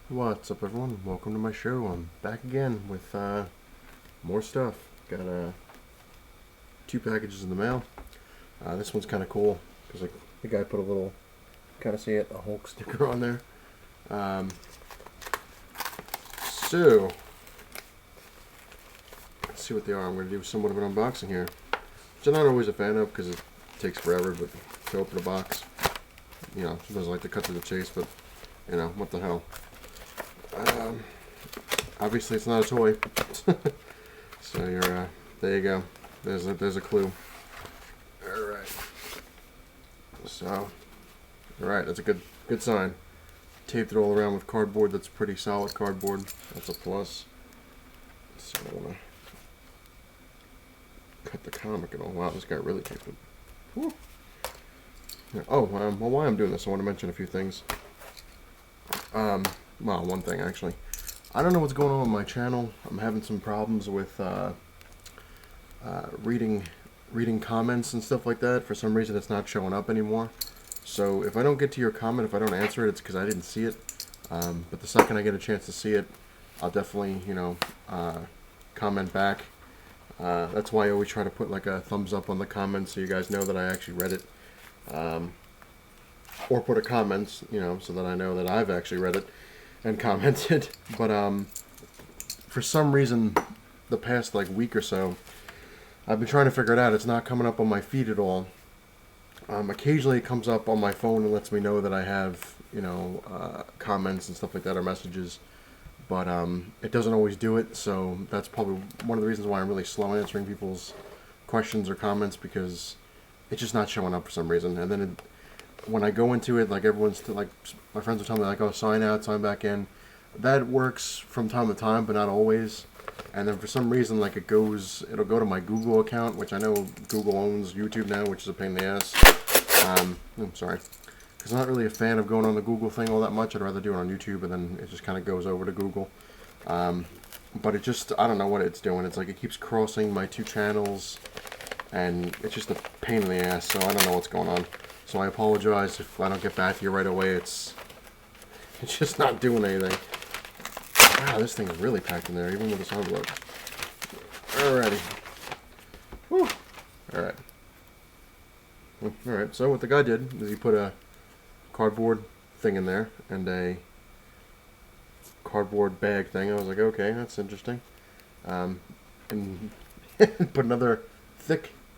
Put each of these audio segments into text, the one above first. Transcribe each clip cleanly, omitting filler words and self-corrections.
What's up, everyone? Welcome to my show. I'm back again with more stuff. Got two packages in the mail. This one's kind of cool because the guy put a little, kind of see it, a Hulk sticker on there. So, let's see what they are. I'm going to do somewhat of an unboxing here, which I'm not always a fan of because it takes forever. But to open a box, sometimes I like to cut to the chase. But what the hell? Obviously it's not a toy. So you're there you go. There's a clue. Alright. So alright, that's a good sign. Taped it all around with cardboard. That's pretty solid cardboard. That's a plus. So I wanna cut the comic and all. Wow, this guy really taped it. Whew. Yeah. Oh, well, while I'm doing this, I want to mention a few things. Well, one thing actually. I don't know what's going on with my channel. I'm having some problems with reading comments and stuff like that. For some reason, it's not showing up anymore. So if I don't get to your comment, if I don't answer it, it's because I didn't see it. But the second I get a chance to see it, I'll definitely, comment back. That's why I always try to put like a thumbs up on the comments so you guys know that I actually read it. Or put a comment, so that I know that I've actually read it and commented. But for some reason, the past week or so, I've been trying to figure it out. It's not coming up on my feed at all. Occasionally, it comes up on my phone and lets me know that I have comments and stuff like that or messages. But it doesn't always do it, so that's probably one of the reasons why I'm really slow answering people's questions or comments, because it's just not showing up for some reason. And then when I go into it, everyone's my friends will tell me oh, sign out, sign back in. That works from time to time, but not always. And then for some reason, it'll go to my Google account, which I know Google owns YouTube now, which is a pain in the ass. I'm sorry, because I'm not really a fan of going on the Google thing all that much. I'd rather do it on YouTube, and then it just kind of goes over to Google. But it just, I don't know what it's doing. It's it keeps crossing my two channels, and it's just a pain in the ass. So I don't know what's going on. So I apologize if I don't get back to you right away. It's just not doing anything. Wow, this thing's really packed in there, even with this envelope. Alrighty. Whew. Alright. Alright, so what the guy did is he put a cardboard thing in there and a cardboard bag thing. I was like, okay, that's interesting. And put another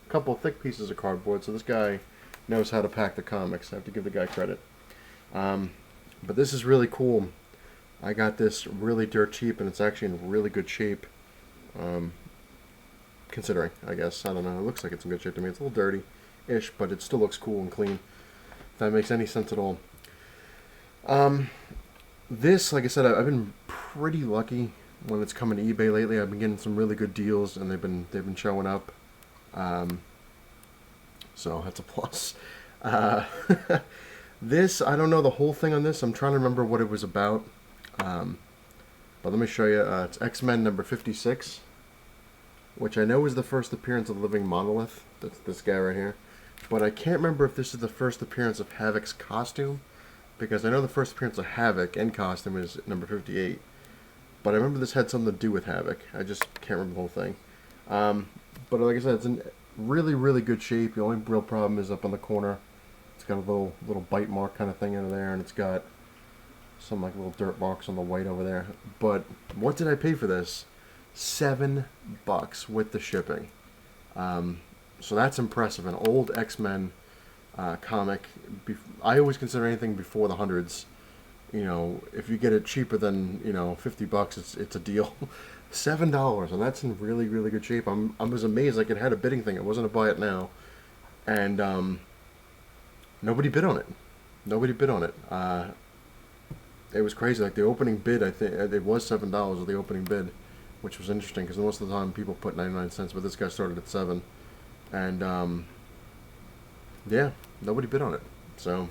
couple thick pieces of cardboard. So this guy knows how to pack the comics. I have to give the guy credit. But this is really cool. I got this really dirt cheap, and it's actually in really good shape. Considering, I guess. I don't know. It looks like it's in good shape to me. It's a little dirty-ish, but it still looks cool and clean. If that makes any sense at all. This, like I said, I've been pretty lucky when it's coming to eBay lately. I've been getting some really good deals, and they've been showing up. So that's a plus. This, I don't know the whole thing on this. I'm trying to remember what it was about. But let me show you. It's X-Men number 56, which I know is the first appearance of Living Monolith. That's this guy right here. But I can't remember if this is the first appearance of Havoc's costume, because I know the first appearance of Havoc and costume is number 58. But I remember this had something to do with Havoc. I just can't remember the whole thing. But like I said, it's in really, really good shape. The only real problem is up on the corner. It's got a little bite mark kind of thing in there, and it's got some little dirt marks on the white over there. But what did I pay for this? $7 with the shipping. So that's impressive. An old X-Men comic. I always consider anything before the hundreds. If you get it cheaper than $50, it's a deal. $7, and that's in really, really good shape. I was amazed. It had a bidding thing. It wasn't a buy it now, and nobody bid on it. Nobody bid on it. It was crazy. The opening bid, I think it was $7 of the opening bid, which was interesting because most of the time people put 99 cents, but this guy started at 7, and yeah, nobody bid on it. So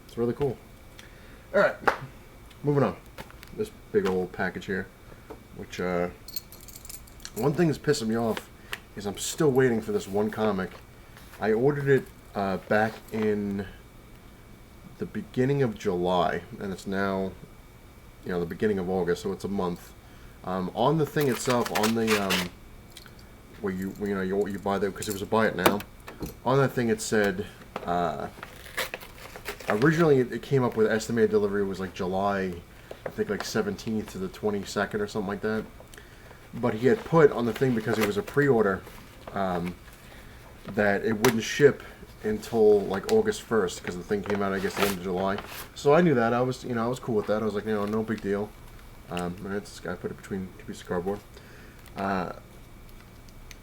it's really cool. All right, moving on. This big old package here, which one thing that's pissing me off is I'm still waiting for this one comic. I ordered it back in the beginning of July, and it's now the beginning of August, so it's a month. On the thing itself, on the where you buy that, because it was a buy it now. On that thing it said, originally it came up with estimated delivery was like July, I think like 17th to the 22nd or something like that. But he had put on the thing, because it was a pre-order, that it wouldn't ship until like August 1st, because the thing came out, I guess, the end of July. So I knew that. I was cool with that. I was like, no big deal. This guy put it between two pieces of cardboard.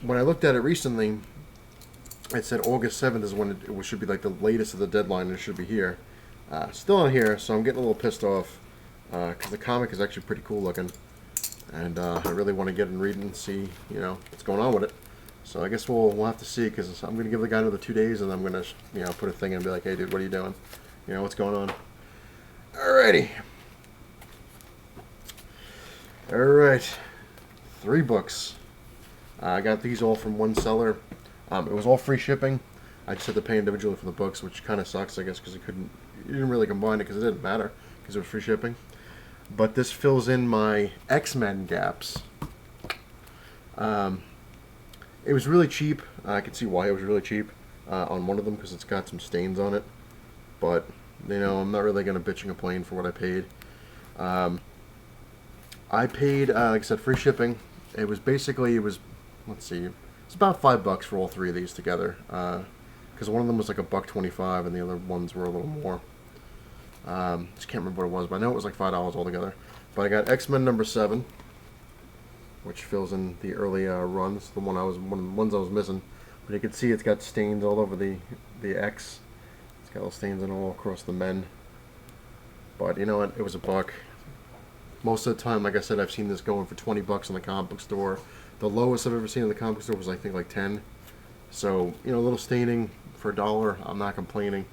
When I looked at it recently, it said August 7th is when it should be like the latest of the deadline, and it should be here. Still not here, so I'm getting a little pissed off, because the comic is actually pretty cool looking, and I really want to get and read it and see what's going on with it. So I guess we'll have to see, because I'm gonna give the guy another 2 days, and I'm gonna put a thing in and be like, hey dude, what are you doing? What's going on? Alrighty. Alright. 3 books. I got these all from one seller. It was all free shipping. I just had to pay individually for the books, which kind of sucks, I guess, because you didn't really combine it, because it didn't matter, because it was free shipping. But this fills in my X-Men gaps. It was really cheap. I can see why it was really cheap on one of them, because it's got some stains on it. But, I'm not really going to bitch and complain for what I paid. I paid, like I said, free shipping. Let's see, it's about $5 for all 3 of these together. Because one of them was like $1.25, and the other ones were a little more. Just can't remember what it was, but I know it was like $5 altogether. But I got X-Men number 7, which fills in the early runs, one of the ones I was missing. But you can see it's got stains all over the X. It's got little stains all across the men. But you know what? It was $1. Most of the time, like I said, I've seen this going for $20 in the comic book store. The lowest I've ever seen in the comic book store was, I think, like 10. So, a little staining for $1, I'm not complaining.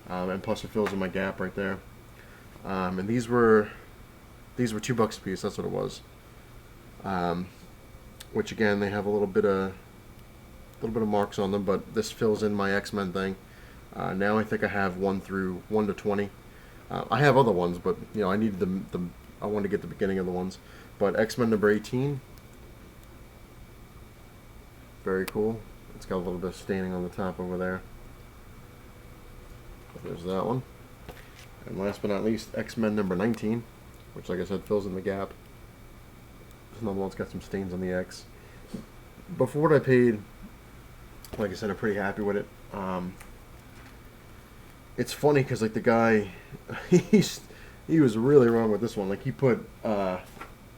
And plus, it fills in my gap right there. And these were $2 a piece. That's what it was. Which again, they have a little bit of marks on them, but this fills in my X-Men thing. Now I think I have 1 to 20. I have other ones, but I needed I wanted to get the beginning of the ones. But X-Men number 18, very cool. It's got a little bit of staining on the top over there. There's that one. And last but not least, X-Men number 19, which, like I said, fills in the gap. There's another one that's got some stains on the X. But for what I paid, like I said, I'm pretty happy with it. It's funny because, like, the guy, he was really wrong with this one. Like, he put, on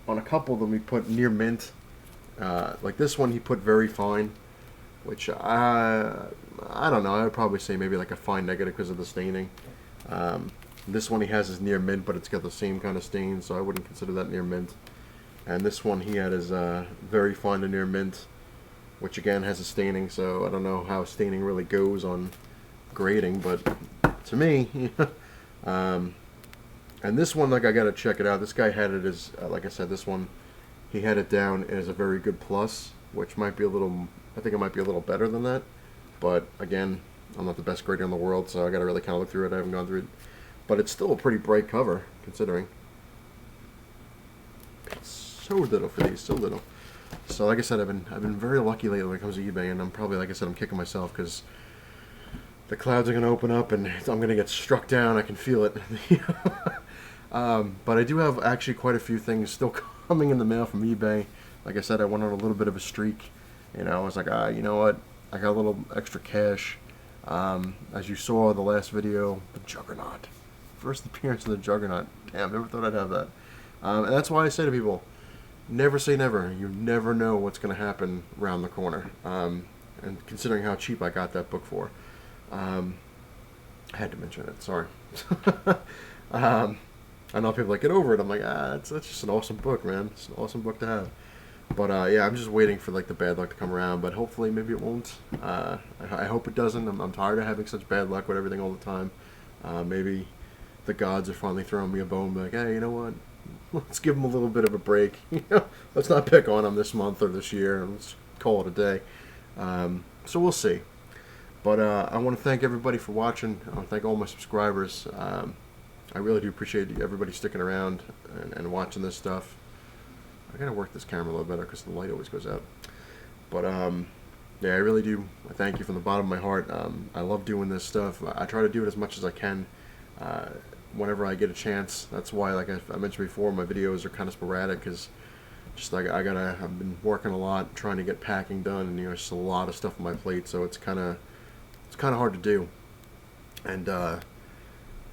a couple of them, he put near mint. Like this one, he put very fine, which I don't know. I would probably say maybe like a fine negative because of the staining. This one he has is near mint, but it's got the same kind of stain, so I wouldn't consider that near mint. And this one he had is very fine to near mint, which again has a staining, so I don't know how staining really goes on grading, but to me, and this one, like, I gotta check it out. This guy had it as, like I said, this one, he had it down as a very good plus, which might be I think it might be a little better than that. But again, I'm not the best grader in the world, so I gotta really kind of look through it. I haven't gone through it. But it's still a pretty bright cover, considering. It's so little for these, so little. So like I said, I've been very lucky lately when it comes to eBay, and I'm probably, like I said, I'm kicking myself because the clouds are going to open up and I'm going to get struck down. I can feel it. But I do have actually quite a few things still coming in the mail from eBay. Like I said, I went on a little bit of a streak. I was like, you know what? I got a little extra cash. As you saw the last video, the Juggernaut. First appearance of the Juggernaut. Damn, never thought I'd have that. And that's why I say to people, never say never. You never know what's going to happen around the corner. And considering how cheap I got that book for. I had to mention it, sorry. I know people like, get over it. I'm like, that's just an awesome book, man. It's an awesome book to have. But yeah, I'm just waiting for like the bad luck to come around. But hopefully, maybe it won't. I hope it doesn't. I'm tired of having such bad luck with everything all the time. Maybe the gods are finally throwing me a bone. Like, hey, you know what? Let's give them a little bit of a break. Let's not pick on them this month or this year. Let's call it a day. So we'll see. But I want to thank everybody for watching. I want to thank all my subscribers. I really do appreciate everybody sticking around and watching this stuff. I gotta work this camera a little better because the light always goes out. But yeah, I really do. I thank you from the bottom of my heart. I love doing this stuff. I try to do it as much as I can whenever I get a chance. That's why, like I mentioned before, my videos are kind of sporadic because just like I've been working a lot trying to get packing done, and there's just a lot of stuff on my plate, so it's kind of hard to do. And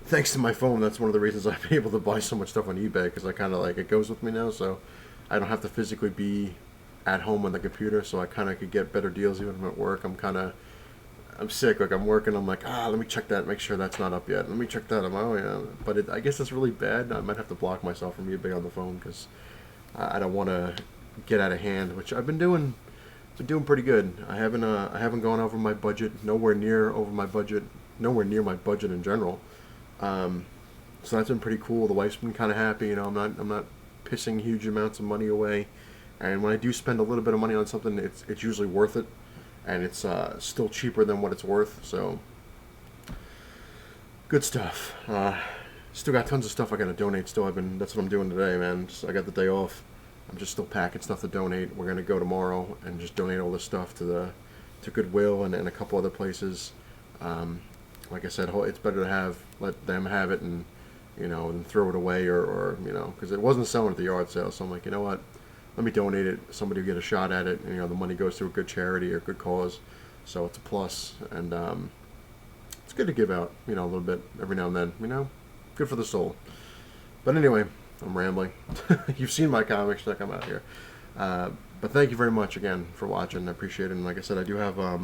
thanks to my phone, that's one of the reasons I've been able to buy so much stuff on eBay, because I kind of like it goes with me now, so I don't have to physically be at home on the computer, so I kind of could get better deals even if I'm at work. I'm sick, like I'm working, I'm like, let me check that, make sure that's not up yet. Let me check that. I'm like, oh yeah, but I guess that's really bad. I might have to block myself from eBay on the phone because I don't want to get out of hand, which I've been doing. Been doing pretty good. I haven't gone over my budget, nowhere near over my budget, nowhere near my budget in general. So that's been pretty cool. The wife's been kind of happy. You know, I'm not pissing huge amounts of money away, and when I do spend a little bit of money on something, it's usually worth it, and it's still cheaper than what it's worth. So good stuff. Still got tons of stuff I gotta donate. That's what I'm doing today, man. I got the day off. I'm just still packing stuff to donate. We're gonna go tomorrow and just donate all this stuff to Goodwill and a couple other places. Like I said, it's better to let them have it and and throw it away or because it wasn't selling at the yard sale. So I'm like, you know what? Let me donate it. Somebody will get a shot at it. And, the money goes to a good charity or a good cause. So it's a plus, and it's good to give out a little bit every now and then. Good for the soul. But anyway, I'm rambling. You've seen my comics, check them out here. But thank you very much again for watching. I appreciate it. And like I said, I do have, I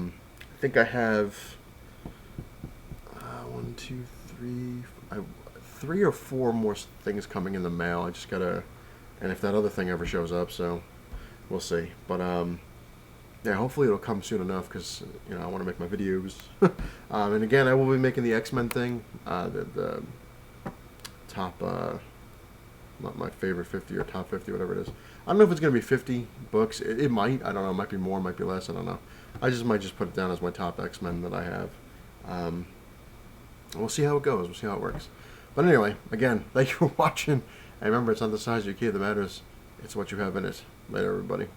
think I have 3 or 4 more things coming in the mail. I just gotta, and if that other thing ever shows up, so we'll see. But yeah, hopefully it'll come soon enough because I want to make my videos. And again, I will be making the X-Men thing, the top. Not my favorite 50 or top 50, whatever it is. I don't know if it's going to be 50 books. It might. I don't know. It might be more, might be less. I don't know. I might just put it down as my top X-Men that I have. We'll see how it goes. We'll see how it works. But anyway, again, thank you for watching. And remember, it's not the size of your key that matters. It's what you have in it. Later, everybody.